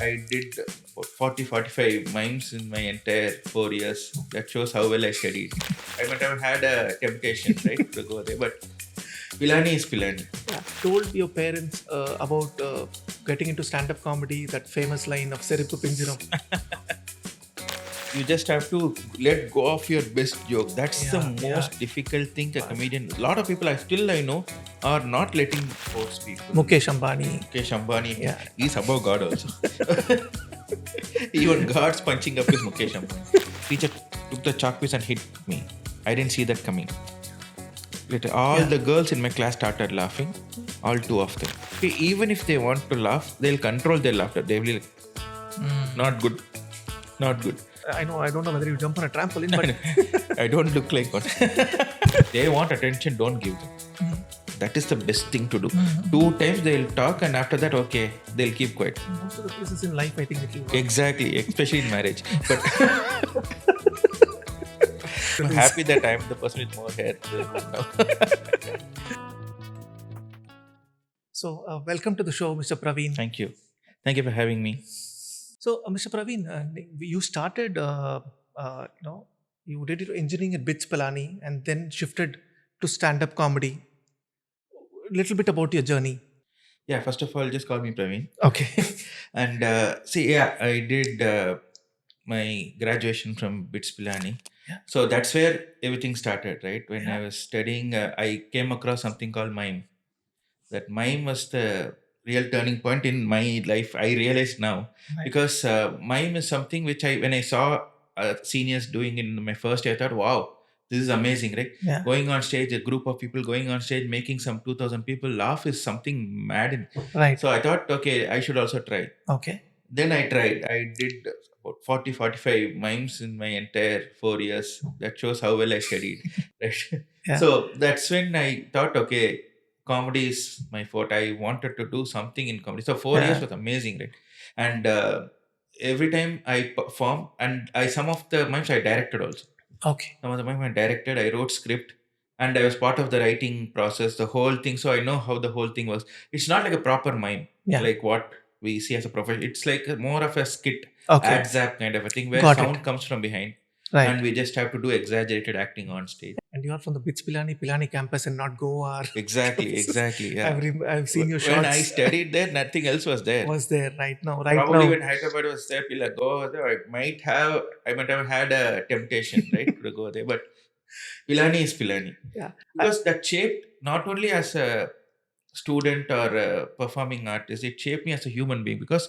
I did about 40, 45 mimes in my entire 4 years. That shows how well I studied. I might have had a temptation, right, to go there, but Pilani is Pilani. Yeah. Told your parents about getting into stand-up comedy, that famous line of Serippu Pinjiram. You just have to let go of your best joke. That's the Yeah, most difficult thing a comedian. A lot of people I know are not letting force people. Mukesh Ambani. Mukesh Ambani, Yeah. he's above God also. Even God's punching up with Mukesh Ambani. Teacher took the chalk piece and hit me. I didn't see that coming. Later, all the girls in my class started laughing. All two of them. Okay, even if they want to laugh, they'll control their laughter. They will be like, not good, not good. I don't know whether you jump on a trampoline, but I don't look like one. They want attention, don't give them. That is the best thing to do. 2 times they'll talk, and after that, okay, they'll keep quiet. most of the cases in life, I think it will work. Exactly, especially in marriage. But I'm happy that I'm the person with more hair now. So, welcome to the show, Mr. Praveen. Thank you. Thank you for having me. So, Mr. Praveen, you started, you did your engineering at BITS Pilani and then shifted to stand-up comedy. Little bit about your journey. Yeah, first of all, just call me Praveen. Okay. And I did my graduation from BITS Pilani. Yeah. So that's where everything started, right? When I was studying, I came across something called mime. That mime was the real turning point in my life. I realized now, because mime is something which when I saw seniors doing in my first year, I thought, wow, this is amazing, right? Yeah. Going on stage, a group of people going on stage, making some 2,000 people laugh is something mad. Right. So I thought, okay, I should also try. Okay. Then I tried. I did about 40, 45 mimes in my entire 4 years. That shows how well I studied. Right? Yeah. So that's when I thought, okay, comedy is my forte. I wanted to do something in comedy. So 4 years was amazing, right? And every time I perform, and some of the mimes I directed also. Okay. Some of the mimes I directed, I wrote script, and I was part of the writing process, the whole thing. So I know how the whole thing was. It's not like a proper mime, like what we see as a profession. It's like more of a skit, ad zap kind of a thing, where sound comes from behind. Right. And we just have to do exaggerated acting on stage. And you are from the BITS Pilani campus and not Goa. Exactly. Yeah. I've seen your shots. When I studied there, nothing else was there. Right now. Probably when Hyderabad was there, people go there. I might have had a temptation, right, to go there. But Pilani is Pilani. Yeah. Because that shaped not only as a student or a performing artist, it shaped me as a human being, because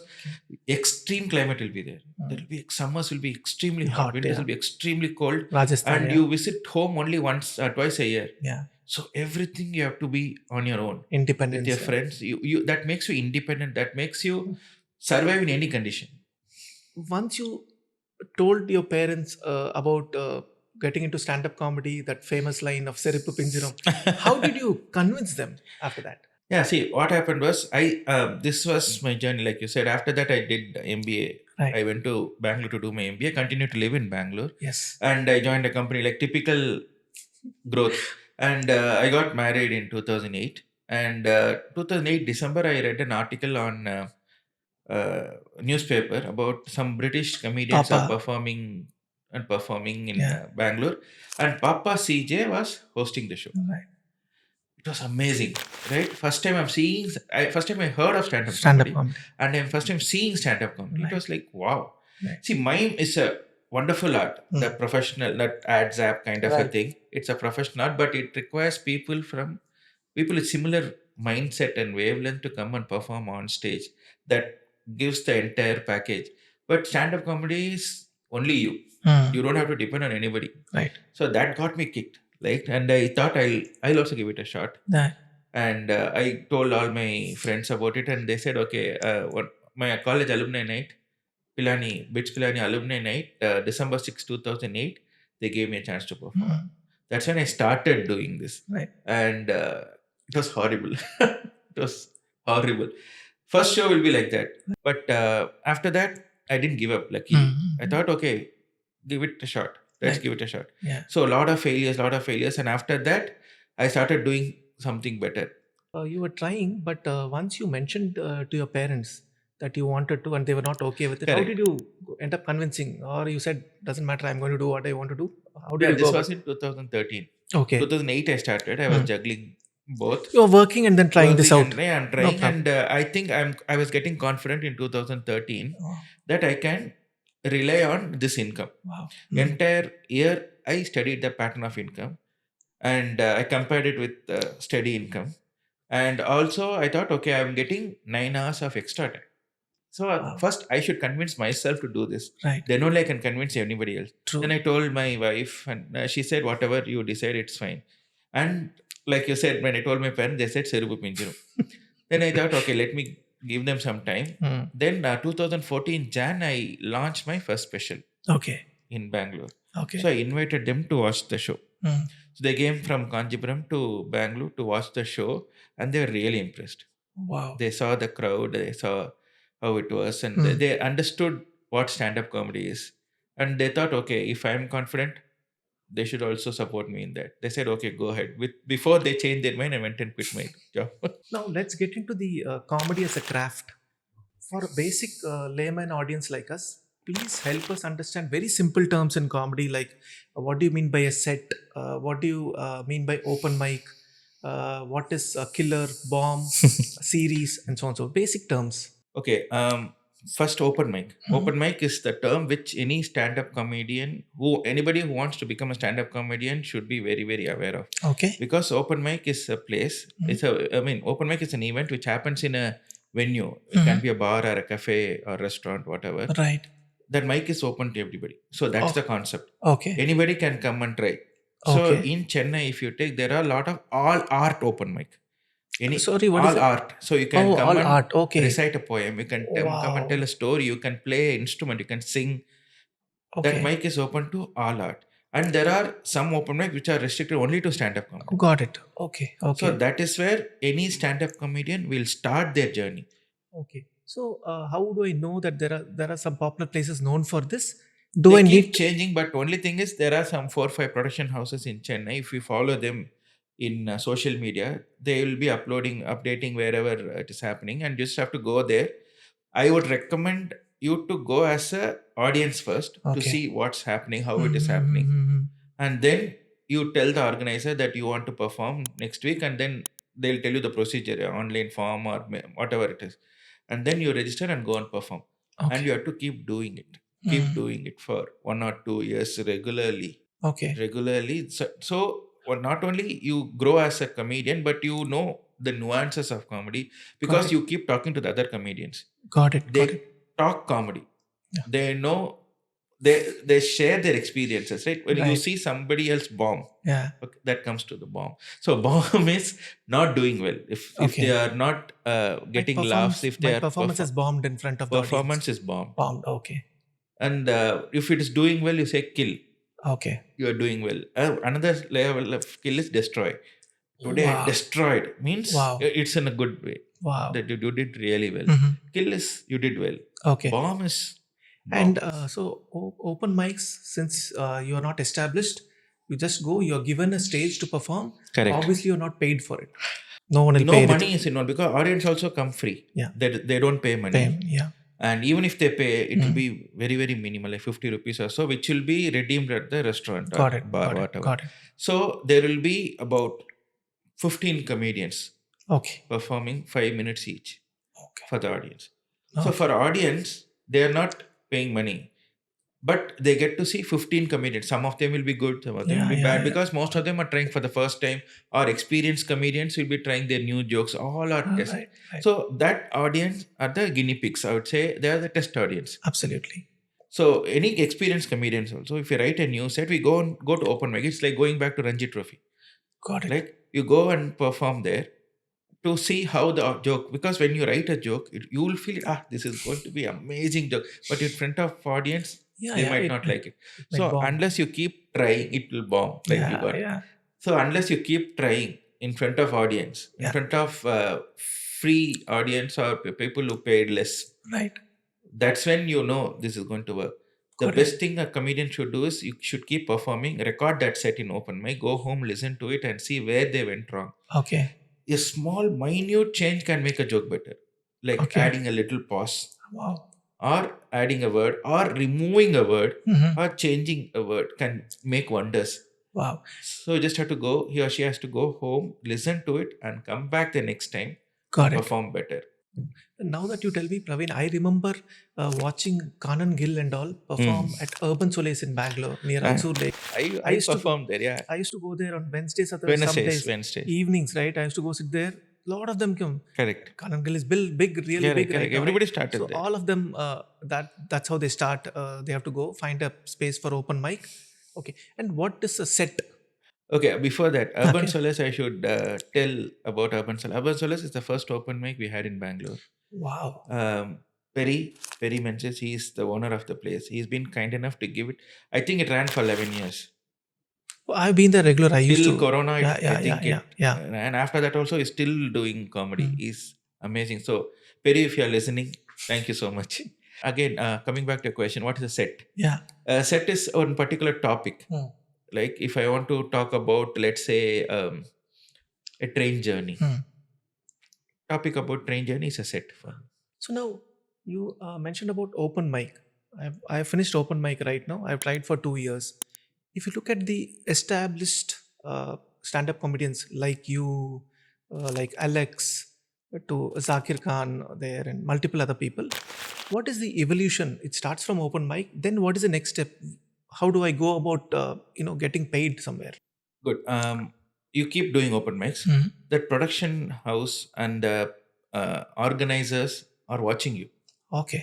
extreme climate will be there. There will be summers will be extremely hot, winters will be extremely cold, Rajasthan, and you visit home only once or twice a year. Yeah. So everything you have to be on your own, independent with your friends. You that makes you independent. That makes you survive in any condition. Once you told your parents about getting into stand-up comedy, that famous line of Serippu Pinjiram, how did you convince them after that? Yeah, see, what happened was, this was my journey, like you said. After that, I did MBA. Right. I went to Bangalore to do my MBA, continued to live in Bangalore. Yes. And I joined a company, like typical growth. And I got married in 2008. And 2008 December, I read an article on newspaper about some British comedians are performing in Bangalore. And Papa CJ was hosting the show. Right. It was amazing, right? First time I heard of stand-up comedy. And I'm first time seeing stand-up comedy. Right. It was like, wow. Right. See, mime is a wonderful art, the professional, that ad zap kind of a thing. It's a professional art, but it requires people with similar mindset and wavelength to come and perform on stage. That gives the entire package. But stand-up comedy is only you. You don't have to depend on anybody. Right. So that got me kicked. Like, and I thought I'll also give it a shot. And I told all my friends about it, and they said, okay, my college alumni night, BITS Pilani alumni night, December 6, 2008, they gave me a chance to perform. That's when I started doing this. Right. And it was horrible. It was horrible. First show will be like that. But after that, I didn't give up. Luckily, I thought, okay, give it a shot. Let's give it a shot. Yeah. So a lot of failures. And after that, I started doing something better. You were trying, but once you mentioned to your parents that you wanted to and they were not okay with it? How Correct. did you end up convincing? Or you said, doesn't matter, I'm going to do what I want to do? How did Yeah, you go this about was it? in 2013. Okay. 2008 I started. I was juggling both, You were working and then trying this working out. and yeah, I'm No trying, problem. and I think I was getting confident in 2013 Oh, that I can rely on this income. wow. Entire year I studied the pattern of income, and I compared it with steady income, and also I thought, okay, I'm getting 9 hours of extra time. So Wow. first I should convince myself to do this. Right. Then only I can convince anybody else. Then True. I told my wife, and she said, "Whatever you decide, it's fine." And like you said, when I told my parents, they said, "Serubu pinjiru." Then I thought, okay, let me give them some time. Mm. Then 2014 Jan, I launched my first special Okay. in Bangalore. Okay. So I invited them to watch the show. Mm. So they came from Kanjipuram to Bangalore to watch the show, and they were really impressed. Wow. They saw the crowd, they saw how it was, and they understood what stand-up comedy is. And they thought, okay, if I'm confident, they should also support me in that. They said, okay, go ahead. Before they changed their mind, I went and quit my job. Now let's get into the comedy as a craft. For a basic layman audience like us, please help us understand very simple terms in comedy, like what do you mean by a set? What do you mean by open mic? What is a killer, bomb, series, and so on? So basic terms. Okay, first open mic. Open mic is the term which any stand-up comedian, anybody who wants to become a stand-up comedian should be very, very aware of. Okay. Because open mic is a place, open mic is an event which happens in a venue. It can be a bar or a cafe or restaurant, whatever. Right. That mic is open to everybody. So that's the concept. Okay. Anybody can come and try. So Okay. in Chennai, if you take, there are a lot of all art open mic. Sorry, what is All it? art. So you can come all and art. Okay. recite a poem. You can come and Wow. tell a story. You can play an instrument. You can sing. That Okay. mic is open to all art. And there are some open mic which are restricted only to stand-up comedy. Got it. Okay. So Okay. that is where any stand-up comedian will start their journey. Okay. So how do I know that there are some popular places known for this? Do They I keep need changing, but only thing is there are some 4 or 5 production houses in Chennai. If you follow them in social media, they will be updating wherever it is happening, and you just have to go there. I would recommend you to go as a audience first to Okay. see what's happening, how it is happening, and then you tell the organizer that you want to perform next week, and then they'll tell you the procedure, online form or whatever it is, and then you register and go and perform, and Okay. you have to keep doing it. Keep doing it for 1 or 2 years regularly. Okay. So well, not only you grow as a comedian, but you know the nuances of comedy because it. you keep talking to the other comedians. Got it. Got They it. talk comedy. Yeah. They know, they share their experiences, right? When you Right. see somebody else bomb, Yeah. okay, that comes to the bomb. So bomb is not doing well. If Okay. they are not getting laughs, if My they are performance is bombed in front of the audience. performance is bomb. Bombed. Okay. And if it is doing well, you say kill. Okay. You are doing well. Another level of kill is destroy. Today Wow. destroyed means Wow. it's in a good way Wow. that you did really well. Kill is you did well. Okay. Bomb is bomb. And so open mics, since you are not established, you just go. You're given a stage to perform. Correct. Obviously, you're not paid for it. No one will No pay money is involved because audience also come free. Yeah. They don't pay money. Yeah. And even if they pay, it will be very, very minimal, like 50 rupees or so, which will be redeemed at the restaurant Got or it. bar, Got it. whatever. Got it. So there will be about 15 comedians Okay. performing 5 minutes each Okay. for the audience. So Okay. for audience, they are not paying money, but they get to see 15 comedians. Some of them will be good, some of them will be bad because most of them are trying for the first time, or experienced comedians will be trying their new jokes. All are test. Right. So that audience are the guinea pigs. I would say they are the test audience. Absolutely. So any experienced comedians also, if you write a new set, we go to open mic. It's like going back to Ranji Trophy. Got it. Like you go and perform there to see how the joke, because when you write a joke, you will feel this is going to be amazing joke, but in front of audience, they might not like it. So bomb. unless you keep trying, it will bomb. Like you got. Yeah. So unless you keep trying in front of audience, in front of free audience or people who paid less, Right. that's when you know this is going to work. The best thing a comedian should do is you should keep performing, record that set in open mic, go home, listen to it, and see where they went wrong. Okay. A small, minute change can make a joke better. like Okay. adding a little pause, Wow. or adding a word, or removing a word, Mhm. or changing a word can make wonders. Wow. So you just have to go, he or she has to go home, listen to it, and come back the next time Got and it. perform better. Now that you tell me, Praveen, I remember watching Kanan Gill and all perform Mm. at Urban Solace in Bangalore near I, Alsur Lake. I I used to go. performed there, yeah. I used to go there on Wednesdays or some Wednesdays, days, Wednesdays. evenings, right? I used to go sit there. A lot of them come. Correct. Kanan Gill is big, really Correct, big right correct. now, right? Everybody started So there. all of them, that's how they start. They have to go find a space for open mic. Okay. And what is a set? Okay, before that, Urban Okay. Solace, I should tell about Urban Solace. Urban Solace is the first open mic we had in Bangalore. Wow. Perry mentions he's the owner of the place. He's been kind enough to give it. I think it ran for 11 years. I've been there regular. I used Till to. Corona, I think Yeah. and after that also, he's still doing comedy. Mm. He's amazing. So, Perry, if you're listening, thank you so much. Again, coming back to your question, what is a set? Yeah. A set is on particular topic. Mm. Like if I want to talk about, let's say, a train journey. Mm. Topic about train journey is a set for me. So now you mentioned about open mic. I've finished open mic right now. I've tried for 2 years. If you look at the established stand-up comedians like you, like Alex, to Zakir Khan there, and multiple other people, what is the evolution? It starts from open mic. Then what is the next step? How do I go about getting paid somewhere? Good. You keep doing open mics. Mhm. The production house and the organizers are watching you. Okay.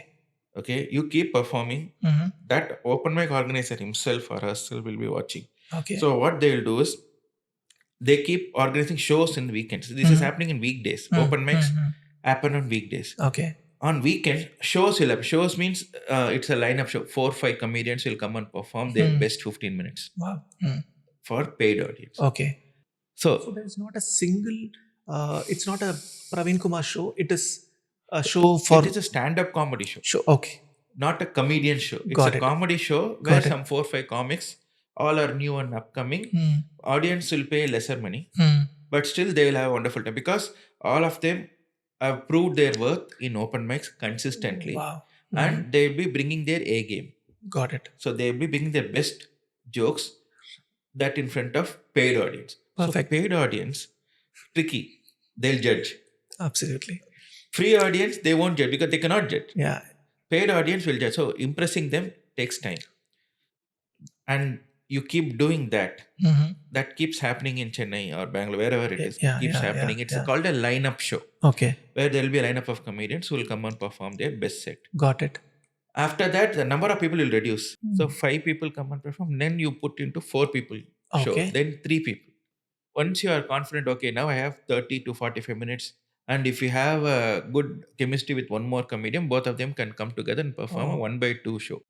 Okay, you keep performing. Mhm. That open mic organizer himself or herself will be watching. Okay. So what they'll do is they keep organizing shows in weekends. This is happening in weekdays. Open mics happen on weekdays. Okay. On weekend, shows will have. Shows means it's a lineup show. 4 or 5 comedians will come and perform their best 15 minutes Wow. for paid audience. Okay. So So there is not a single. It's not a Praveen Kumar show. It is a show for it is a stand-up comedy show, show. Okay. not a comedian show. It's Got a it. comedy show where Got it. some 4 or 5 comics, all are new and upcoming. Hmm. Audience will pay lesser money, Hmm. but still they will have a wonderful time because all of them have proved their worth in open mics consistently, Wow. and they will be bringing their A game. Got it. So they will be bringing their best jokes that in front of paid audience. Perfect. So paid audience, tricky. They'll judge. Absolutely. Free audience, they won't judge because they cannot judge. Yeah. Paid audience will judge. So impressing them takes time. And you keep doing that. Mm-hmm. That keeps happening in Chennai or Bangalore, wherever it is. Yeah, Keeps yeah, happening. yeah, It's yeah. called a lineup show, Okay. where there will be a lineup of comedians who will come and perform their best set. Got it. After that, the number of people will reduce. So 5 people come and perform. Then you put into 4 people show. Okay. Then 3 people. Once you are confident, okay, now I have 30 to 45 minutes. And if you have a good chemistry with one more comedian, both of them can come together and perform a 1x2 show.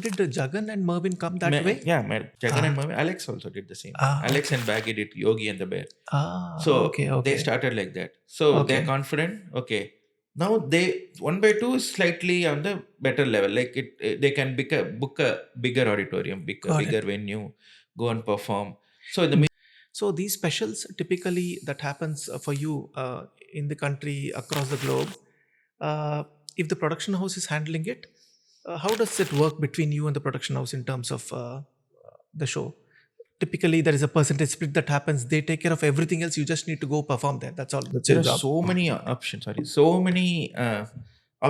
Did Jagan and Mervin come that way? Yeah, Jagan and Mervin. Alex also did the same. Alex okay. and Baggy did Yogi and the Bear. So Okay. They started like that. So Okay. they're confident. Okay. Now they 1x2 is slightly on the better level. Like they can book a bigger auditorium, Got bigger venue, go and perform. So in the So these specials typically that happens for you in the country across the globe. If the production house is handling it, how does it work between you and the production house in terms of the show? Typically, there is a percentage split that happens. They take care of everything else. You just need to go perform there. That's all. That's there your are job. so many options. Sorry, so many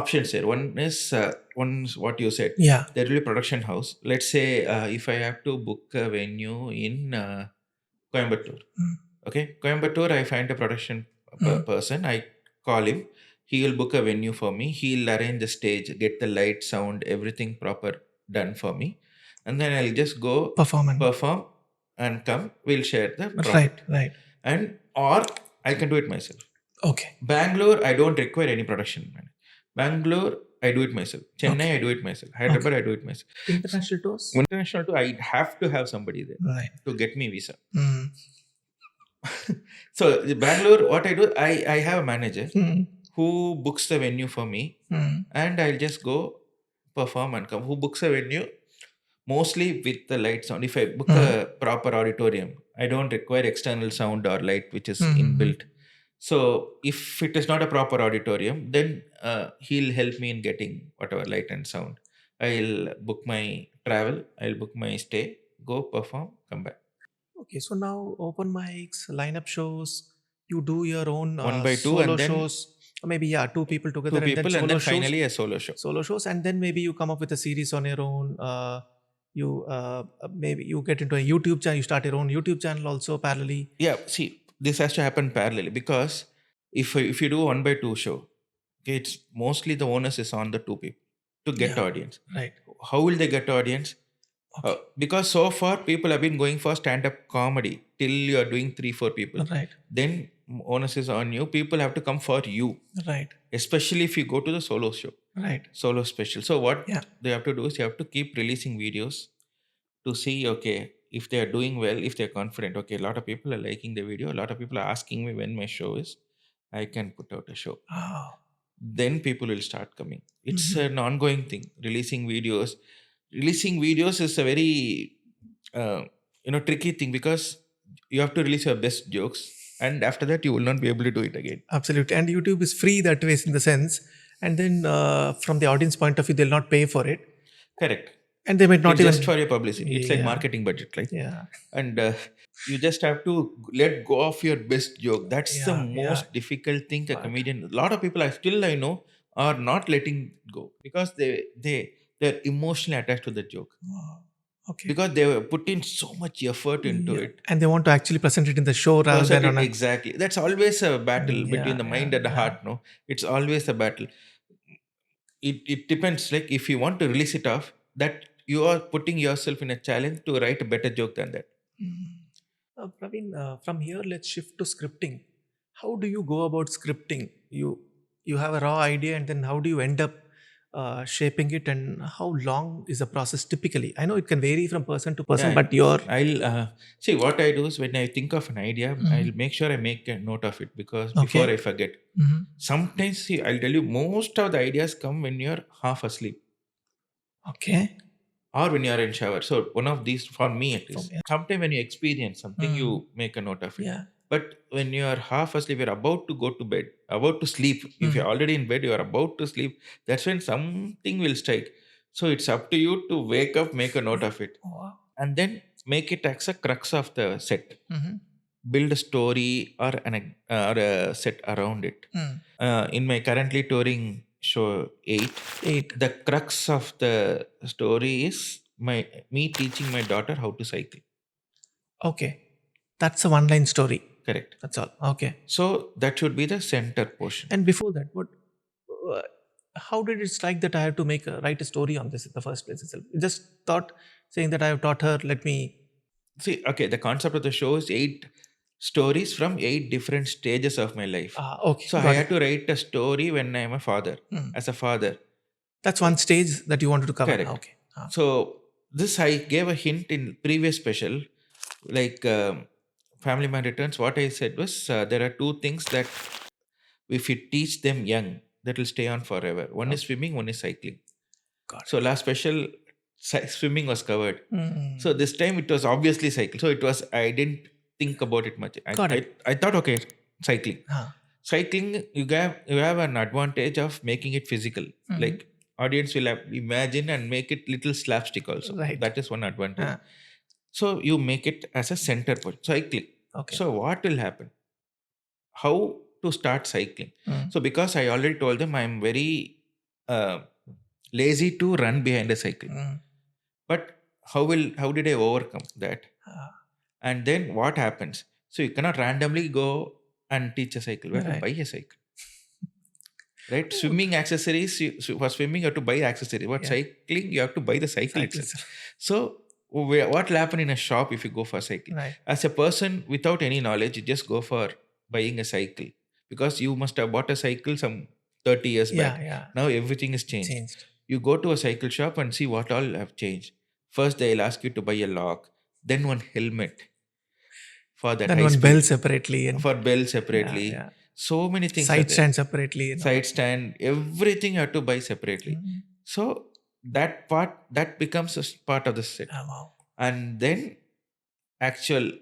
options here. One is what you said. Yeah. There will be production house. Let's say if I have to book a venue in Coimbatore. Okay, Coimbatore, I find a production person. I call him. He will book a venue for me. He'll arrange the stage, get the light, sound, everything proper done for me, and then I'll just go perform and come. We'll share the profit. Right. And or I can do it myself. Okay. Bangalore, I don't require any production man. Bangalore, I do it myself. Chennai, I do it myself. Hyderabad, I do it myself. International tours? International too, I have to have somebody there Right. to get me visa. Mm. So Bangalore, what I do, I have a manager Mm. who books the venue for me, and I'll just go perform and come. Who books a venue mostly with the light sound. If I book a proper auditorium, I don't require external sound or light which is inbuilt. So if it is not a proper auditorium, then he'll help me in getting whatever light and sound. I'll book my travel, I'll book my stay, go perform, come back. Okay, so now open mics, lineup shows, you do your own One by two, solo and then shows. Or maybe yeah, two people two together and then people, and solo then shows, finally a solo show. and then maybe you come up with a series on your own. You maybe you get into a YouTube channel, you start your own YouTube channel also parallelly. Yeah, see, this has to happen parallelly, because if you do one by two show, okay, it's mostly the onus is on the two people to get Yeah, audience. right. How will they get audience? Okay. Because so far people have been going for stand-up comedy till you are doing 3-4 people. Right. Then onus is on you. People have to come for you, Right. especially if you go to the solo show, Right. solo special. So what Yeah. they have to do is you have to keep releasing videos to see, okay, if they are doing well, if they're confident, okay, a lot of people are liking the video, a lot of people are asking me when my show is, I can put out a show. Oh. Then people will start coming. It's Mhm. an ongoing thing. Releasing videos is a very tricky thing, because you have to release your best jokes, and after that you will not be able to do it again. Absolutely. And YouTube is free that way in the sense. And then from the audience point of view, they'll not pay for it. Correct. And they might not It's even. just for your publicity. It's like Yeah. marketing budget, right? Yeah. And you just have to let go of your best joke. That's the Yeah, most difficult thing a But- comedian. A lot of people I know are not letting go, because they're emotionally attached to the joke, Oh, okay. because they were put in so much effort into Yeah. it. And they want to actually present it in the show rather than on a. Exactly. That's always a battle between the mind and the heart. No, it's always a battle. It depends. Like, if you want to release it off, that you are putting yourself in a challenge to write a better joke than that. Praveen, from here, let's shift to scripting. How do you go about scripting? You have a raw idea, and then how do you end up shaping it, and how long is the process typically? I know it can vary from person to person, Yeah, but your. I'll see, what I do is, when I think of an idea, I'll make sure I make a note of it, because before I forget. Sometimes, see, I'll tell you, most of the ideas come when you're half asleep Okay. or when you're in shower. So one of these, for me at least. Yeah. Sometimes when you experience something, you make a note of it. Yeah. But when you're half asleep, you're about to go to bed, about to sleep. If you're already in bed, you're about to sleep. That's when something will strike. So it's up to you to wake up, make a note of it, Wow. and then make it as a crux of the set. Mm-hmm. Build a story or or a set around it. In my currently touring show 8, the crux of the story is me teaching my daughter how to cycle. Okay. That's a one-line story. Correct. That's all. Okay. So that should be the center portion. And before that, uh, how did it strike that I have to write a story on this in the first place itself? You just thought, saying that I have taught her, let me. See, okay, the concept of the show is 8 stories from 8 different stages of my life. Okay. So I had to write a story when I am a father, as a father. That's one stage that you wanted to cover. Correct. Okay. So this, I gave a hint in previous special, like Family Man Returns. What I said was, there are 2 things that if you teach them young, that will stay on forever. One is swimming, one is cycling. So last special, swimming was covered. So this time it was obviously cycle. So it was, I didn't think about it much. I thought, okay, cycling. Cycling, you have an advantage of making it physical. Like, audience will imagine and make it little slapstick also. Right. That is one advantage. So you make it as a center point. Cycling. Okay. So what will happen? How to start cycling? So because I already told them, I'm very lazy to run behind a cycle. But how did I overcome that? And then what happens? So you cannot randomly go and teach a cycle. You have to buy a cycle. Right? Swimming accessories, for swimming you have to buy accessories. But cycling, you have to buy the cycle itself. So what will happen in a shop if you go for cycling? Right. As a person without any knowledge, you just go for buying a cycle, because you must have bought a cycle some 30 years back. Now everything is changed. You go to a cycle shop and see what all have changed. First, they'll ask you to buy a lock, then one helmet for that. Then one bell separately. And for bell separately. So many things. Side stand separately. Side stand, everything you have to buy separately. So that becomes a part of the set. Wow. And then actual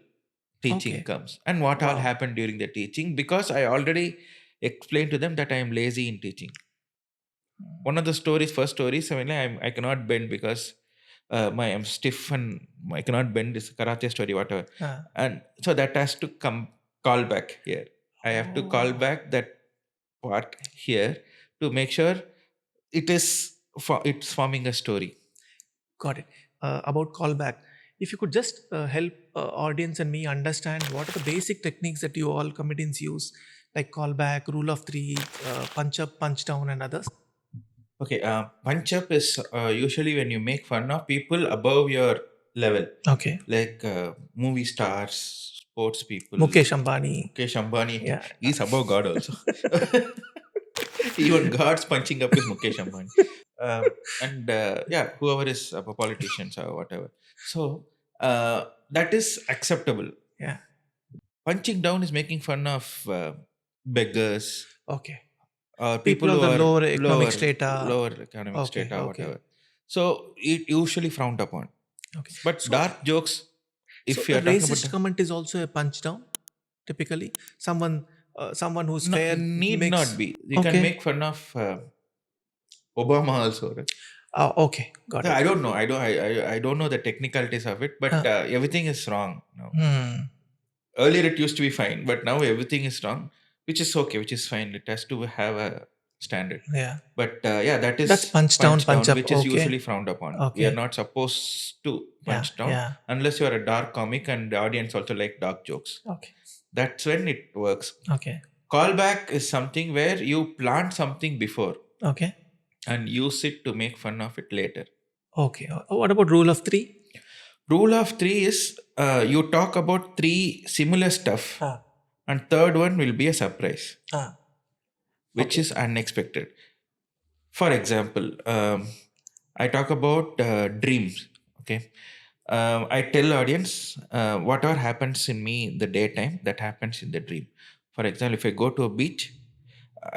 teaching Okay. comes, and what all Wow. happened during the teaching, because I already explained to them that I am lazy in teaching. One of the stories, first stories, I mean, I cannot bend because I'm stiff and I cannot bend. This karate story, whatever, Ah. and so that has to come call back here. I have to call Oh, back that part here to make sure it's forming a story. got it. About callback, if you could just help audience and me understand what are the basic techniques that you all comedians use, like callback, rule of three, punch up, punch down, and others. Okay, punch up is usually when you make fun of people above your level, Okay. like movie stars, sports people. Mukesh Ambani. Mukesh Ambani, Yeah. he's above God also. Even God's punching up is Mukesh Ambani. And yeah, whoever is politicians or whatever. So that is acceptable. Yeah. Punching down is making fun of beggars Okay. or people People of who the are lower economic strata. lower economic Okay. strata, Okay. whatever. So it usually frowned upon. Okay. But So, dark jokes, so if you a are talking about racist comment is also a punch down. Typically, someone who's fair need not makes. be. You can Okay. make fun of Obama also. Right? Okay. Got So it. I don't know. I don't know the technicalities of it, but Uh, everything is wrong now. hmm. Earlier it used to be fine, but now everything is wrong, which is okay, which is fine. It has to have a standard. Yeah. But yeah, that That's is punch down, punch punch down, up. which is Okay. usually frowned upon. We are Okay. not supposed to Yeah. punch down Yeah. unless you are a dark comic and the audience also like dark jokes. Okay. That's when it works. Okay. Callback is something where you plant something before Okay. and use it to make fun of it later. Okay. What about rule of three? Rule of three is you talk about three similar stuff, Ah. and third one will be a surprise, Ah. which Okay. is unexpected. For example, I talk about dreams. Okay, I tell audience whatever happens in me in the daytime that happens in the dream. For example, if I go to a beach,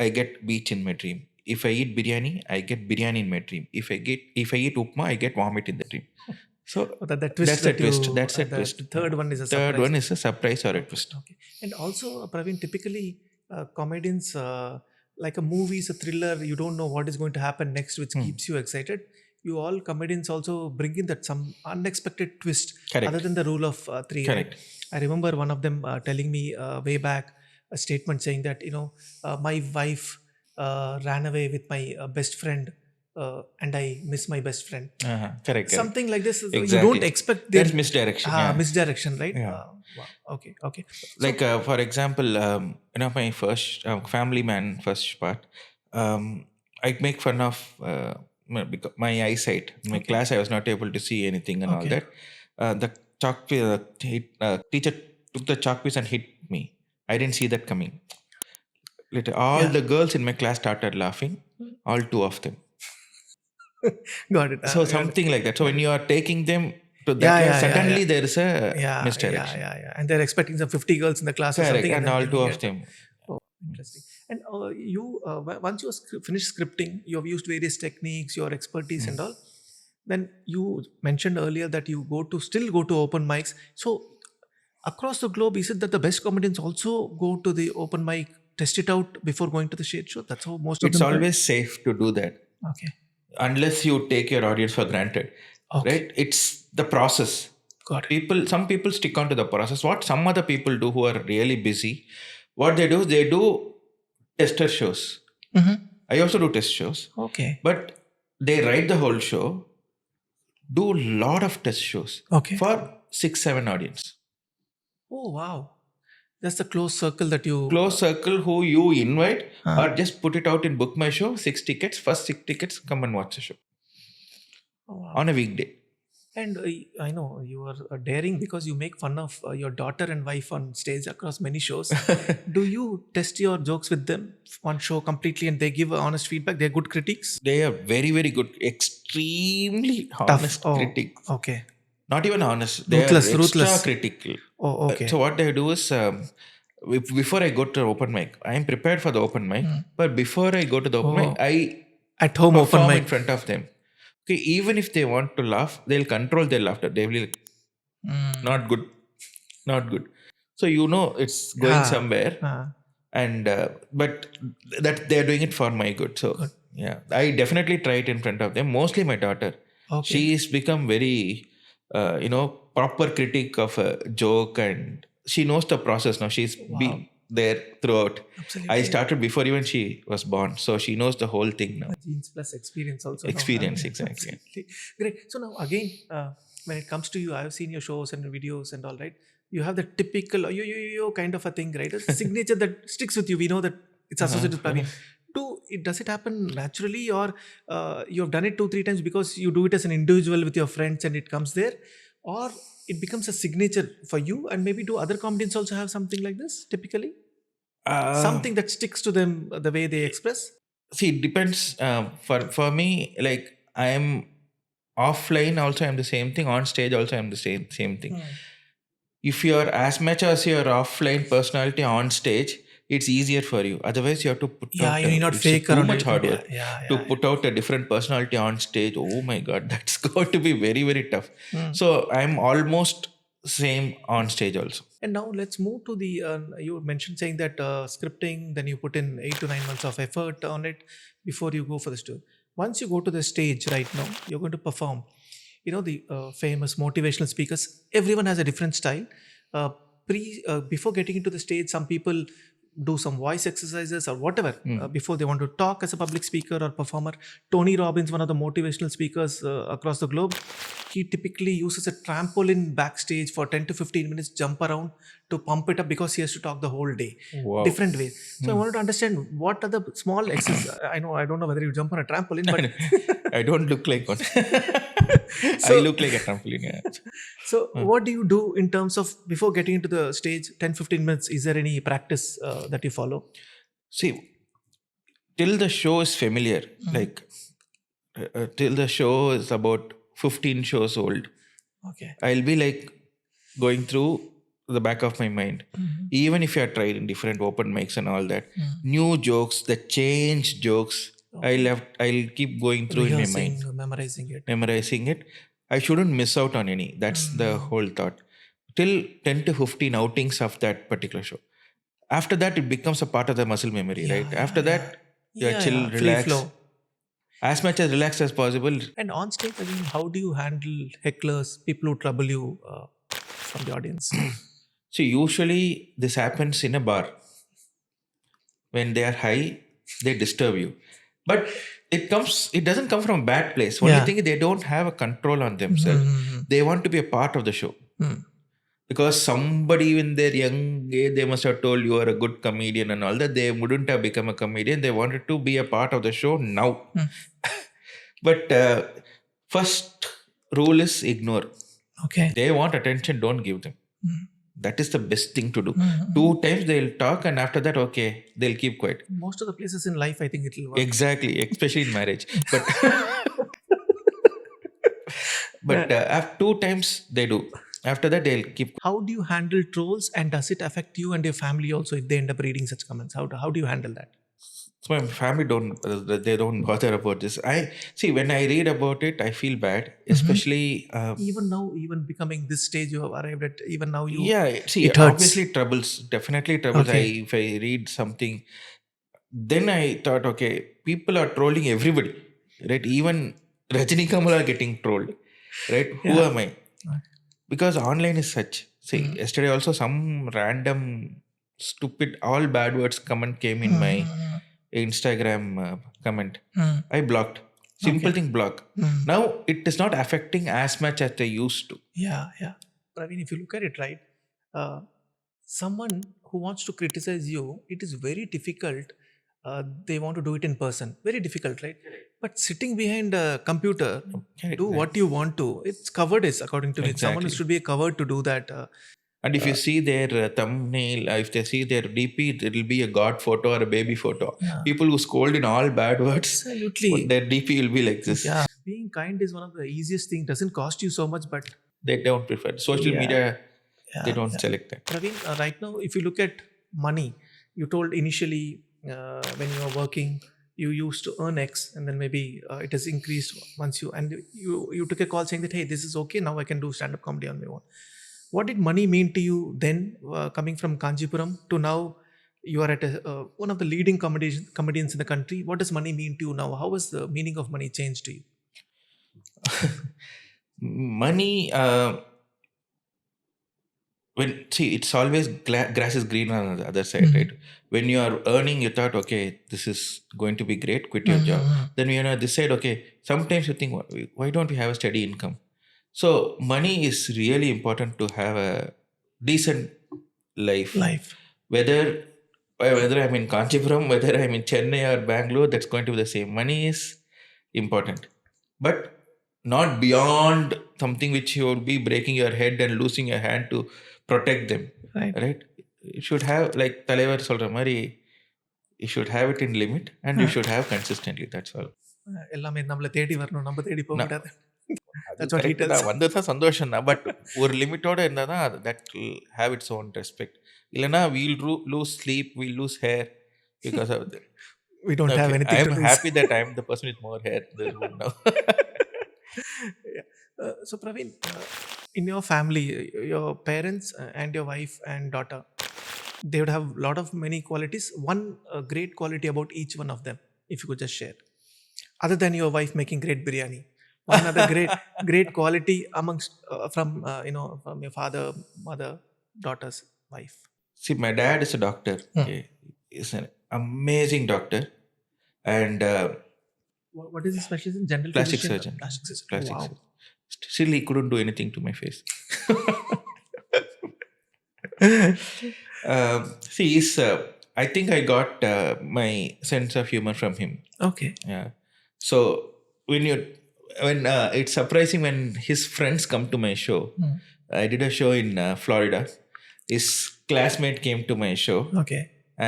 I get beach in my dream. If I eat biryani, I get biryani in my dream. If I eat upma, I get vomit in the dream. So Oh, that twist that's a that twist. you That's a the twist. third one is a Third surprise. one is a surprise or a Okay, twist. okay. And also, Praveen, typically comedians, like a movie is a thriller, you don't know what is going to happen next, which Hmm. keeps you excited. You all comedians also bring in that some unexpected twist other Correct. than the rule of three, right? Correct. I remember one of them telling me way back a statement saying that, my wife ran away with my best friend and I miss my best friend. Correct. Correct. Something like this, you don't Exactly. expect their That's misdirection. Yeah. misdirection, right? Yeah. Wow. Okay. Okay. Like So, for example, my first family man first part, I make fun of my eyesight. In my okay. class, I was not able to see anything and all Okay. that. The chalk piece, teacher took the chalk piece and hit me. I didn't see that coming. Later, all Yeah. the girls in my class started laughing. All two of them. Got it. So Got it. something like that. So Got when it. you are taking them to that Yeah. level, Yeah. Yeah. suddenly Yeah. there is a Yeah. misdirection. Yeah. And they're expecting some 50 girls in the class or Correct, something, and and then all two thinking of it. them. Oh, interesting. And once you finished scripting, you have used various techniques, your expertise, and all. Then you mentioned earlier that you still go to open mics. So across the globe, is it that the best comedians also go to the open mic, test it out before going to the shade show? That's how most of It's them do. always safe to do that Okay. unless you take your audience for granted. Okay. Right? It's the process. Got it. Some people stick on to the process. What some other people do who are really busy, what they do is they do tester shows. Mm-hmm. I also do test shows, Okay. but they write the whole show, do a lot of test shows Okay. for 6-7 audience. Oh wow, that's the close circle that you. Close circle who you invite, Uh, or just put it out in book my show, 6 tickets, first 6 tickets, come and watch the show oh, wow. on a weekday. And I know you are daring because you make fun of your daughter and wife on stage across many shows. Do you test your jokes with them one show completely and they give honest feedback? They're good critics. They are very, very good, extremely Tough. honest Oh, critics. okay. Not even honest, they Ruthless. are extra Ruthless. critical. Oh, okay. So what they do is, before I go to the open mic, I am prepared for the open mic. But before I go to the open mic, I At home open perform in mic. front of them. Okay, even if they want to laugh, they'll control their laughter. They will not good, not good. So it's going somewhere, and but that they're doing it for my good. So Good. yeah, I definitely try it in front of them. Mostly my daughter. Okay. She's become very proper critic of a joke, and she knows the process now. She's been there throughout. Absolutely. I started before even she was born, so she knows the whole thing now. Genes plus experience also. Experience, exactly. Absolutely. Great. So now again, when it comes to you, I've seen your shows and videos and all, right? You have the typical yo kind of a thing, right? A signature that sticks with you. We know that it's associated with Praveen. Does it happen naturally, or you have done it 2-3 times because you do it as an individual with your friends and it comes there, or it becomes a signature for you? And maybe do other comedians also have something like this typically? Something that sticks to them, the way they express? See, it depends. For me, like I am offline also I'm the same thing. On stage also I'm the same thing. If you're as much as your offline personality on stage, it's easier for you. Otherwise, you have to put out. You need not fake too around much it. hard work to put out a different personality on stage. Oh my god, that's going to be very very tough. So I'm almost same on stage also. And now let's move to the you mentioned saying that scripting, then you put in 8 to 9 months of effort on it before you go for the tour. Once you go to the stage right now, you're going to perform. The famous motivational speakers, everyone has a different style. Before getting into the stage, some people do some voice exercises or whatever before they want to talk as a public speaker or performer. Tony Robbins, one of the motivational speakers across the globe, he typically uses a trampoline backstage for 10 to 15 minutes, jump around to pump it up because he has to talk the whole day. Wow. Different ways. So I wanted to understand what are the small exercises. I don't know whether you jump on a trampoline, but I don't look like one. I look like a trampoline. Yeah. So what do you do in terms of before getting into the stage, 10-15 minutes? Is there any practice that you follow? See, till the show is familiar, like till the show is about 15 shows old, Okay. I'll be like going through the back of my mind. Even if you are tried in different open mics and all that, new jokes, the change jokes, I'll keep going through in my mind. Memorizing it. I shouldn't miss out on any. That's the whole thought. Till 10 to 15 outings of that particular show. After that, it becomes a part of the muscle memory, right? After that, you're chill, relax. Free flow. As much as relaxed as possible. And on stage, again, how do you handle hecklers, people who trouble you from the audience? So usually this happens in a bar. When they are high, they disturb you. But it doesn't come from a bad place. Only thing is they don't have a control on themselves. They want to be a part of the show. Because somebody in their young age, they must have told you are a good comedian and all that. They wouldn't have become a comedian. They wanted to be a part of the show now. But first rule is ignore. Okay. They want attention, don't give them. That is the best thing to do. 2 times they'll talk, and after that, okay, they'll keep quiet. Most of the places in life, I think it will work. Exactly, especially in marriage. But after 2 times they do. After that, they'll keep. How do you handle trolls, and does it affect you and your family also if they end up reading such comments? How do you handle that? So my family don't bother about this. I see when I read about it, I feel bad, especially even now, even becoming this stage you have arrived at. Even now, see, it hurts. Obviously troubles, definitely troubles. Okay. If I read something, then I thought, okay, people are trolling everybody, right? Even Rajini Kamal are getting trolled, right? Who am I? Because online is such. See, yesterday also some random stupid all bad words comment came in my Instagram comment. I blocked. Simple thing, block. Now it is not affecting as much as they used to. Yeah. But I mean, if you look at it, right, someone who wants to criticize you, it is very difficult. They want to do it in person. Very difficult, right? But sitting behind a computer, do what you want to. It's cowardice, according to me. Someone should be covered to do that. And if you see their thumbnail, if they see their DP, it will be a god photo or a baby photo. People who scold in all bad words, absolutely, their DP will be like this. Yeah, being kind is one of the easiest things. Doesn't cost you so much, but they don't prefer social media. They don't select that. Praveen, right now, if you look at money, you told initially when you were working, you used to earn X, and then maybe it has increased once you took a call saying that, hey, this is okay, now I can do stand-up comedy on my own. What did money mean to you then, coming from Kanjipuram to now? You are at one of the leading comedians in the country. What does money mean to you now? How has the meaning of money changed to you? Money, when see, it's always grass is green on the other side, right? When you are earning, you thought, okay, this is going to be great, quit your job. Then when you're this side, okay, sometimes you think, why don't we have a steady income? So money is really important to have a decent life. Whether I'm in Kanchipuram, whether I'm in Chennai or Bangalore, that's going to be the same. Money is important, but not beyond something which you will be breaking your head and losing your hand to protect them. Right? You should have, like தலைவர் சொல்ற மாதிரி, you should have it in limit and you should have consistently. That's all. எல்லாமே நம்மள தேடி வரணும், நம்ம தேடி போக கூடாது. That's what he tells. வந்ததா சந்தோஷம் தான், பட் ஒரு லிமிட்டோட இருந்தா தான் that will have its own respect. இல்லனா we'll lose sleep, we'll lose hair because of that. We don't have anything to lose. I'm happy that I'm the person with more hair in this room now. Yeah. So Praveen, in your family, your parents and your wife and daughter, they would have lot of many qualities. One great quality about each one of them, if you could just share, other than your wife making great biryani. One other great quality amongst from your father, mother, daughter's wife. See, my dad is a doctor. Okay. He's an amazing doctor, and what is his specialism? General plastic physician? surgeon. Plastic surgeon. Plastic Wow. surgeon. Still, he couldn't do anything to my face. See, I think I got my sense of humor from him. Okay. Yeah. So when it's surprising when his friends come to my show. I did a show in Florida. His classmate came to my show. Okay.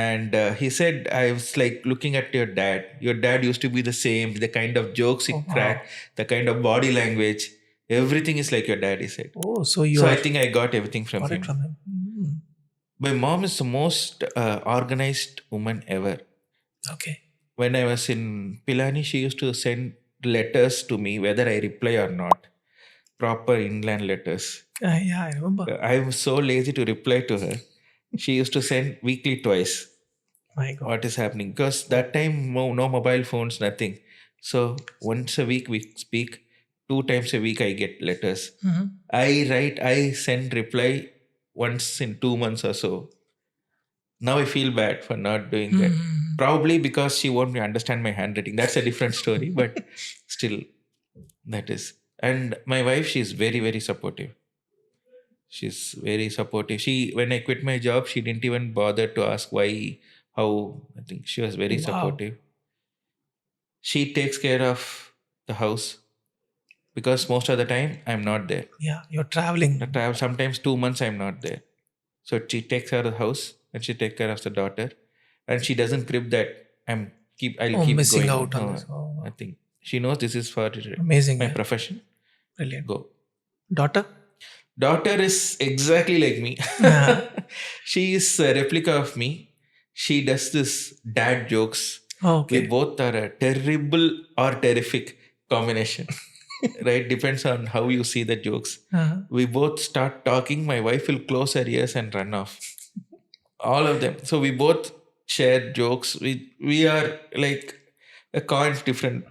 And he said, I was like looking at your dad. Your dad used to be the same, the kind of jokes he cracked, the kind of body language. Everything is like your dad, he said. Oh, so I think I got everything from him. My mom is the most organized woman ever. Okay. When I was in Pilani, she used to send letters to me, whether I reply or not. Proper inland letters. Yeah, I remember. I was so lazy to reply to her. She used to send weekly twice. My God. What is happening? Because that time, no mobile phones, nothing. So once a week we speak. 2 times a week I get letters. I send reply once in 2 months or so. Now I feel bad for not doing that. Probably because she won't understand my handwriting. That's a different story, but still, that is. And my wife, she's very, very supportive. She's very supportive. When I quit my job, she didn't even bother to ask why, how. I think she was very supportive. She takes care of the house because most of the time I'm not there. Yeah, you're traveling. Sometimes 2 months I'm not there. So she takes care of the house and she takes care of the daughter, and she doesn't grip that I'll keep missing going out on this. I think she knows this is for amazing, my profession. Brilliant. Go. Daughter is exactly like me. She is a replica of me. She does this dad jokes. Okay. We both are a terrible or terrific combination. Right? Depends on how you see the jokes. We both start talking. My wife will close her ears and run off. All of them. So we both share jokes. We are like a coin, different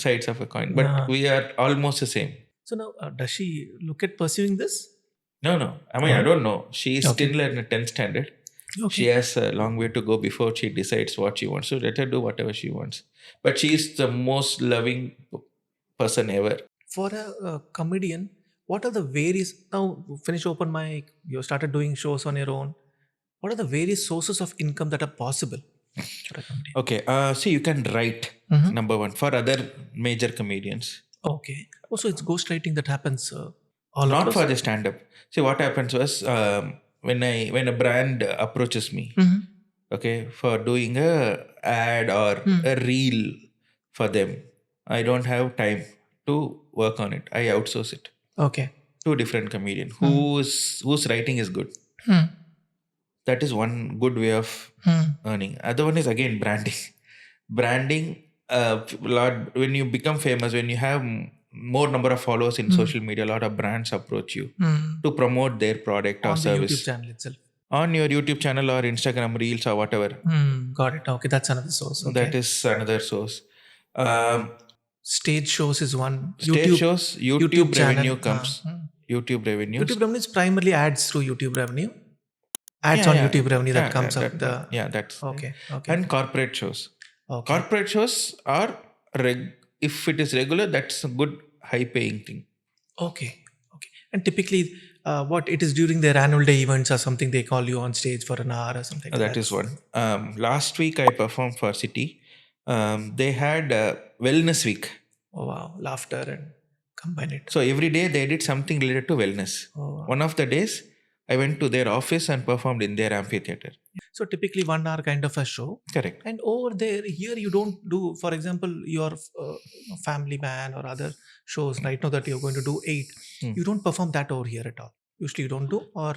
sides of a coin, but we are almost the same. So now, does she look at pursuing this? No. I mean, I don't know. She is still in a 10th standard. Okay. She has a long way to go before she decides what she wants. So let her do whatever she wants. But she is the most loving person ever. For a comedian, what are the various, now finish open mic, you started doing shows on your own, what are the various sources of income that are possible for a comedian? Okay, see, you can write, number one, for other major comedians. Okay. Also, it's ghostwriting that happens not for the stand-up. See, what happens was, when a brand approaches me, okay, for doing a ad or a reel for them, I don't have time to work on it. I outsource it. Okay. To a different comedian whose writing is good. That is one good way of earning. Other one is again branding. When you become famous, when you have more number of followers in social media, a lot of brands approach you to promote their product or On the service YouTube channel itself. on your YouTube channel or Instagram Reels or whatever. Got it. Okay, that's another source. Okay. That is another source. Stage shows is one. Stage shows, YouTube revenue channel. comes. YouTube revenues. YouTube revenue is primarily ads through YouTube revenue. Ads on YouTube revenue that comes up. That's okay. And corporate shows. Okay. Corporate shows are if it is regular, that's a good high paying thing. Okay. And typically, what it is during their annual day events or something, they call you on stage for an hour or something. That is one. Last week I performed for City. They had wellness week. Oh wow, laughter and combine it. So every day they did something related to wellness. Oh, wow. One of the days I went to their office and performed in their amphitheater. So typically 1 hour kind of a show. Correct. And over there, here you don't do, for example, your Family Man or other shows right now that you're going to do 8. You don't perform that over here at all. Usually you don't do, or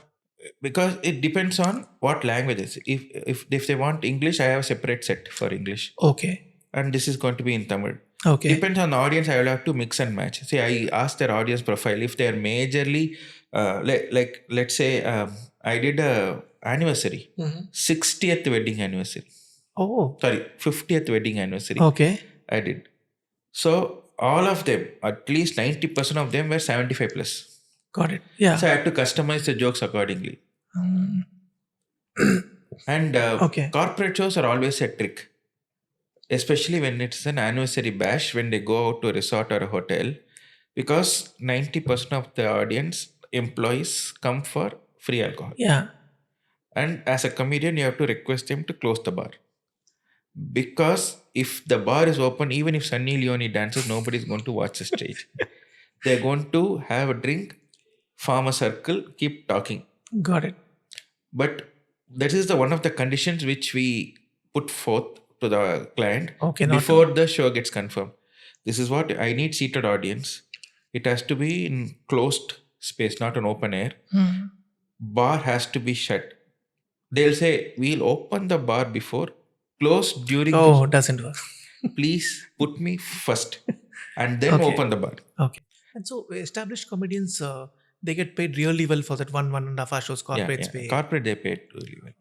because it depends on what language is. If they want English, I have a separate set for English. Okay. And this is going to be in Tamil. Okay. Depends on the audience. I will have to mix and match. See, I ask their audience profile. If they are majorly, like let's say, I did a anniversary, 60th wedding anniversary. Oh. Sorry, 50th wedding anniversary. Okay. I did. So all of them, at least 90% of them were 75 plus. Got it. Yeah. So I had to customize the jokes accordingly. And corporate shows are always a trick. Especially when it's an anniversary bash, when they go out to a resort or a hotel, because 90% of the audience employees come for free alcohol. Yeah. And as a comedian, you have to request them to close the bar. Because if the bar is open, even if Sunny Leone dances, nobody is going to watch the stage. They're going to have a drink, form a circle, keep talking. Got it. But that is one of the conditions which we put forth to the client before the show gets confirmed. This is what I need: seated audience. It has to be in closed space, not an open air. Bar has to be shut. They'll say, we'll open the bar before, close during. Oh, doesn't work. Please put me first and then open the bar. Okay. And so established comedians, they get paid really well for that 1.5 hour shows. Corporates pay. Corporate, they paid really well.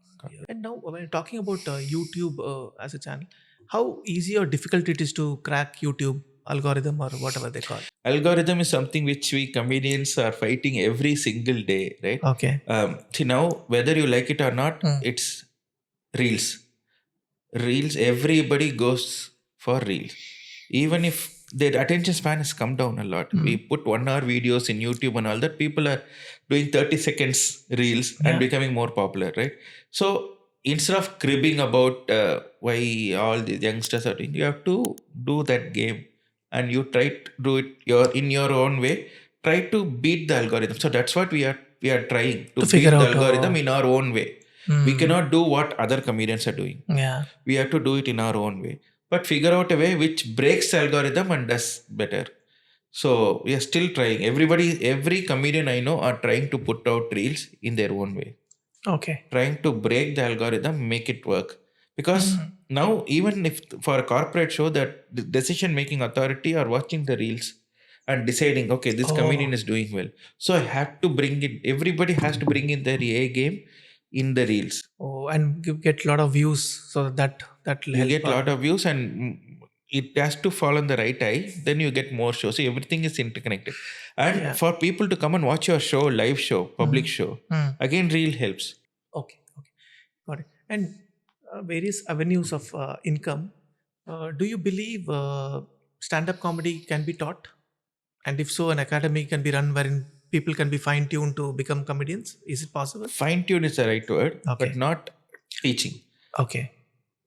And now when you're talking about YouTube as a channel, how easy or difficult it is to crack YouTube algorithm or whatever they call? Algorithm is something which we comedians are fighting every single day, right? Okay. See, now whether you like it or not, it's Reels. Reels, everybody goes for Reels. Even if their attention span has come down a lot. We put 1 hour videos in YouTube and all that. People are doing 30 seconds Reels and becoming more popular, right? So instead of cribbing about why all the youngsters are doing, you have to do that game and you try to do it in your own way. Try to beat the algorithm. So that's what we are trying to beat the algorithm in our own way. We cannot do what other comedians are doing. Yeah. We have to do it in our own way. But figure out a way which breaks the algorithm and does better. So we are still trying. Every comedian I know are trying to put out Reels in their own way. Okay. Trying to break the algorithm, make it work. Because now, even if for a corporate show, that the decision-making authority are watching the Reels and deciding, okay, this comedian is doing well. So I have to bring it. Everybody has to bring in their A game in the Reels. Oh, and you get a lot of views, so that will help. You get a lot of views and it has to fall on the right eye. Then you get more shows. So everything is interconnected. And for people to come and watch your show, live show, public show, again, Reel helps. Okay. Got it. And various avenues of income. Do you believe stand-up comedy can be taught? And if so, an academy can be run wherein people can be fine-tuned to become comedians? Is it possible? Fine-tuned is the right word, but not teaching. Okay.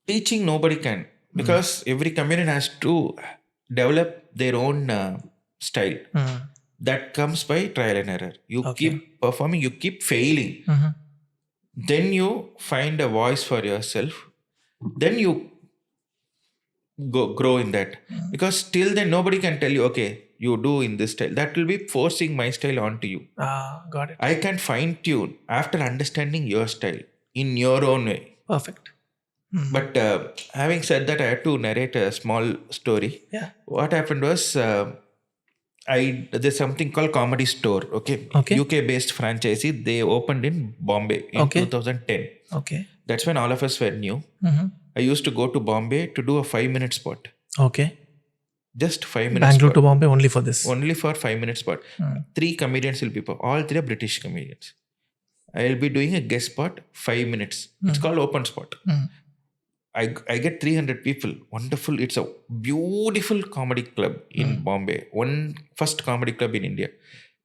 Teaching, nobody can. Because every comedian has to develop their own style. That comes by trial and error. You keep performing, you keep failing. Then you find a voice for yourself. Then you grow in that. Because till then, nobody can tell you, okay, you do in this style. That will be forcing my style onto you. Got it. I can fine-tune after understanding your style in your own way. Perfect. But having said that, I had to narrate a small story. Yeah. What happened was, There's something called Comedy Store. Okay, Okay. UK based franchisee. They opened in Bombay in Okay. 2010. Okay. That's when all of us were new. I used to go to Bombay to do a 5-minute spot. Okay. Just 5 minutes. Bangalore spot. to Bombay only for this. Only for 5 minutes spot. 3 comedians will be all 3 are British comedians. I'll be doing a guest spot 5 minutes. It's called open spot. I get 300 people. Wonderful. It's a beautiful comedy club in Bombay. First comedy club in India.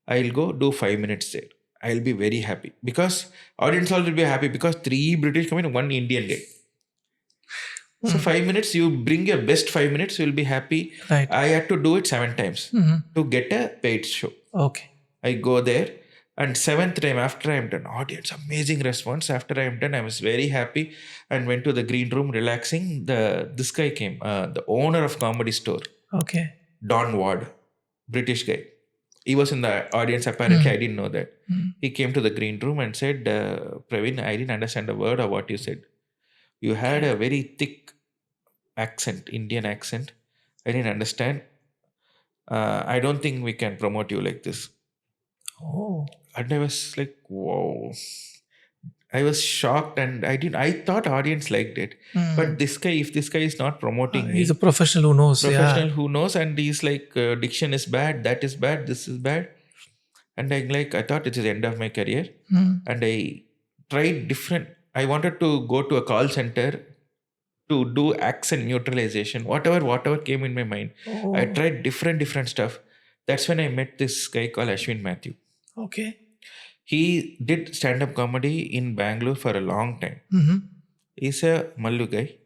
I'll go do 5 minutes there. I'll be very happy because audience all will be happy because 3 British comedians, 1 Indian guy. So 5 minutes, you bring your best 5 minutes, you'll be happy. Right. I had to do it 7 times to get a paid show. Okay. I go there, and 7th time after I'm done, audience amazing response. After I'm done, I was very happy and went to the green room relaxing. This guy came, the owner of Comedy Store. Okay. Don Ward, British guy. He was in the audience apparently. I didn't know that. He came to the green room and said, Praveen, I didn't understand a word of what you said. You had a very thick accent, Indian accent. I didn't understand. I don't think we can promote you like this. Oh. And I was like, whoa. I was shocked, and I thought audience liked it. But this guy, if this guy is not promoting me, He's a professional who knows. who knows, and he's like, diction is bad, that is bad, this is bad. And I thought it is the end of my career. And I tried different. I wanted to go to a call center to do accent neutralization, whatever came in my mind. I tried different stuff. That's when I met this guy called Ashwin Matthew. Okay. He did stand-up comedy in Bangalore for a long time. He's a Mallu guy.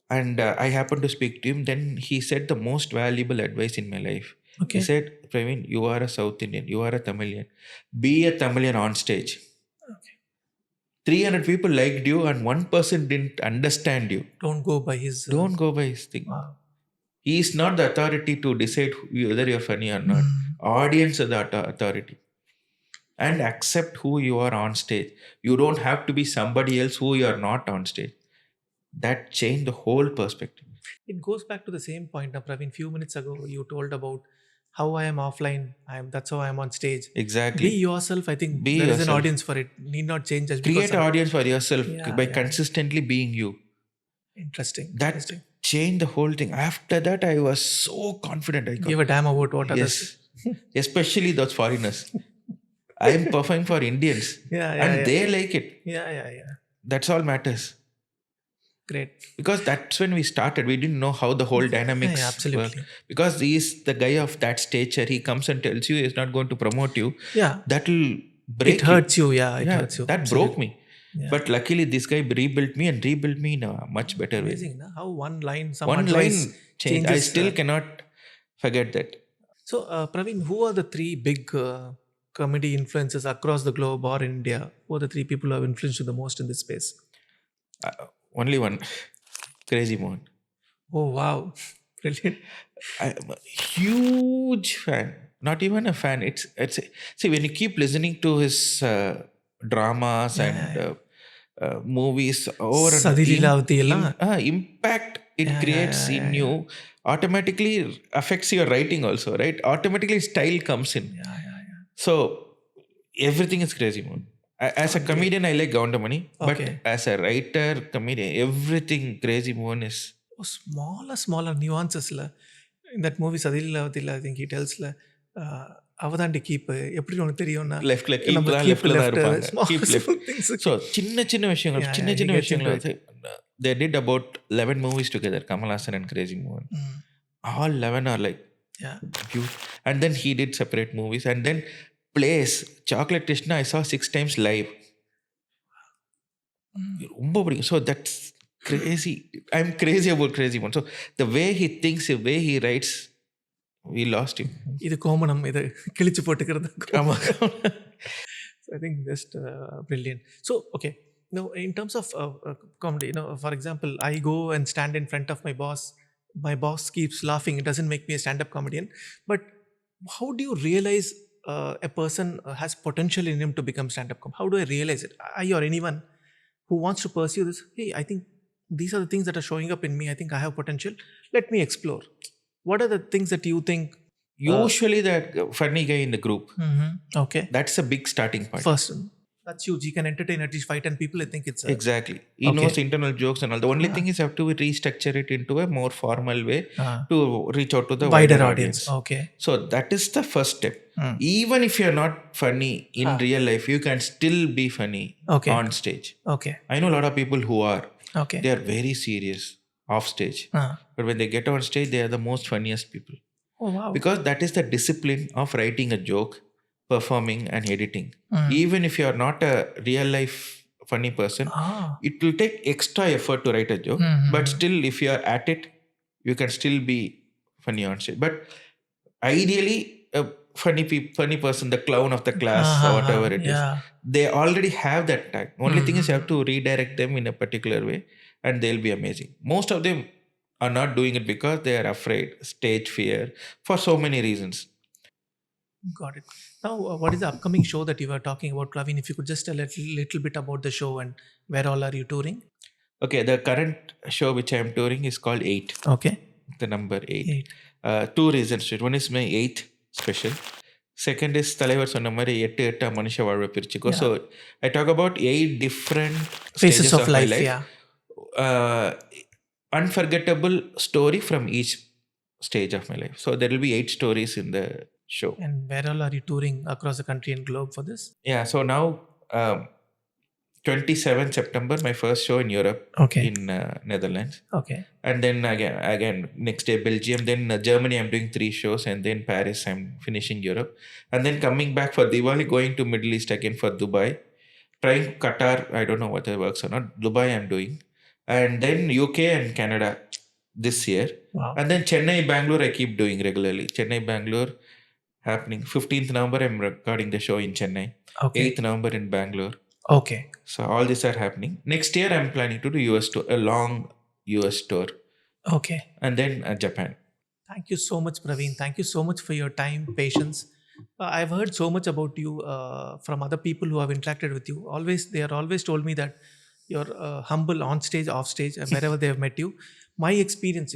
And I happened to speak to him. Then he said the most valuable advice in my life. Okay. He said, Praveen, you are a South Indian. You are a Tamilian. Be a Tamilian on stage. 300 people liked you and 1% didn't understand you. Don't go by his... Don't go by his thing. Wow. He is not the authority to decide whether you're funny or not. Audience is the authority. And accept who you are on stage. You don't have to be somebody else who you are not on stage. That changed the whole perspective. It goes back to the same point. Now, Praveen, few minutes ago, you told about how I am offline. That's how I am on stage. Exactly. Be yourself. I think Be there is yourself. an audience for it. Need not change just Create because an audience for yourself by consistently being you. Interesting. That changed the whole thing. After that, I was so confident. Give a damn about what others. Especially those foreigners. I am performing for Indians. They like it. Yeah. That's all matters. Great. Because that's when we started. We didn't know how the whole dynamics absolutely. work. Because he's the guy of that stature. He comes and tells you he's not going to promote you. Yeah. That will break you. It hurts you. Yeah, it hurts you. That absolutely. broke me. Yeah. But luckily, this guy rebuilt me in a much better way. Amazing, na? How one line changed. I still cannot forget that. So, Praveen, who are the 3 big comedy influences across the globe or in India? Who are the 3 people who have influenced you the most in this space? Only one. Crazy Mohan. Oh, wow. Brilliant. I'm a huge fan. Not even a fan. It's see, when you keep listening to his dramas and movies over impact it creates in you automatically affects your writing also, right? Automatically style comes in. So everything is Crazy Mohan. As a comedian, I like Gaundamani, but as a writer, comedian, everything Crazy Mohan is. Smaller nuances. In that movie, Sadhila, I think he tells, அவதாண்டி keep எப்படி உனக்கு தெரியும்னா லெஃப்ட்ல keep left so சின்ன விஷயங்கள் they did about 11 movies together, Kamal Hassan and Crazy Mohan. All 11 are like beautiful. And then he did separate movies, and then plays Chocolate Krishna I saw 6 times live. So that's crazy. I'm crazy about Crazy Mohan. So the way he thinks, the way he writes, we lost him. இது கோமணம் இதை கிழிச்சு போட்டுக்கிறது. I think just brilliant. So okay, now in terms of comedy, for example, I go and stand in front of my boss keeps laughing. It doesn't make me a stand-up comedian. But how do you realize a person has potential in him to become stand-up comedian? How do I realize it? I or anyone who wants to pursue this, hey, I think these are the things that are showing up in me. I think I have potential. Let me explore. What are the things that you think Usually that funny guy in the group. Okay. That's a big starting point. First, that's huge. He can entertain at least 5-10 people. I think it's Exactly. He Okay. knows internal jokes and all. The only thing is you have to restructure it into a more formal way to reach out to the wider audience. Okay. So that is the first step. Even if you're not funny in real life, you can still be funny Okay. on stage. Okay. I know a lot of people who are. Okay. They are very serious off stage. But when they get on stage, they are the most funniest people. Oh wow. Because that is the discipline of writing a joke, performing and editing. Even if you are not a real life funny person, it will take extra effort to write a joke. But still, if you are at it, you can still be funny on stage. But ideally, a funny person, the clown of the class or whatever it is, they already have that tag. Only thing is you have to redirect them in a particular way and they'll be amazing. Most of them are not doing it because they are afraid, stage fear, for so many reasons. Got it. Now, what is the upcoming show that you were talking about, Praveen? If you could just tell a little bit about the show and where all are you touring? Okay, the current show which I am touring is called 8. Okay. The number 8. Two reasons. One is my 8th special. Second is தலைவர் சொன்ன மாதிரி 8 மனுஷ வாழ்வை பிரிச்சுக்கோ. So I talk about 8 different Phases of my life. life. Yeah. Unforgettable story from each stage of my life. So there will be 8 stories in the show. And where all are you touring across the country and globe for this? Yeah, so now 27 September, my first show in Europe. Okay. In Netherlands. Okay. And then again next day Belgium, then Germany I'm doing 3 shows, and then Paris I'm finishing Europe, and then coming back for Diwali going to Middle East again for Dubai, trying Qatar, I don't know whether it works or not. Dubai I'm doing, and then UK and Canada this year. Wow. And then Chennai, Bangalore I keep doing regularly. Chennai, Bangalore happening 15th November I'm recording the show in Chennai. Okay. 8th November in Bangalore. Okay. So all these are happening. Next year I'm planning to do US tour, a long US tour. Okay. And then Japan. Thank you so much, Praveen. Thank you so much for your time, patience. I've heard so much about you from other people who have interacted with you. They are always told me that you're humble on stage, off stage, wherever they have met you. My experience,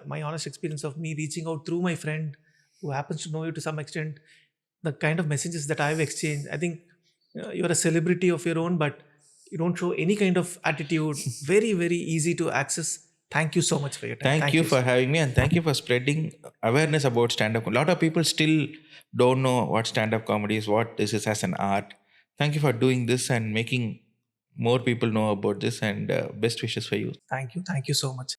my honest experience of me reaching out through my friend who happens to know you to some extent, the kind of messages that I've exchanged, I think you're a celebrity of your own, but you don't show any kind of attitude. Very, very easy to access. Thank you so much for your time. Thank you for having me, and thank you for spreading awareness about stand-up. A lot of people still don't know what stand-up comedy is, what this is as an art. Thank you for doing this and making more people know about this, and best wishes for you. Thank you. Thank you so much.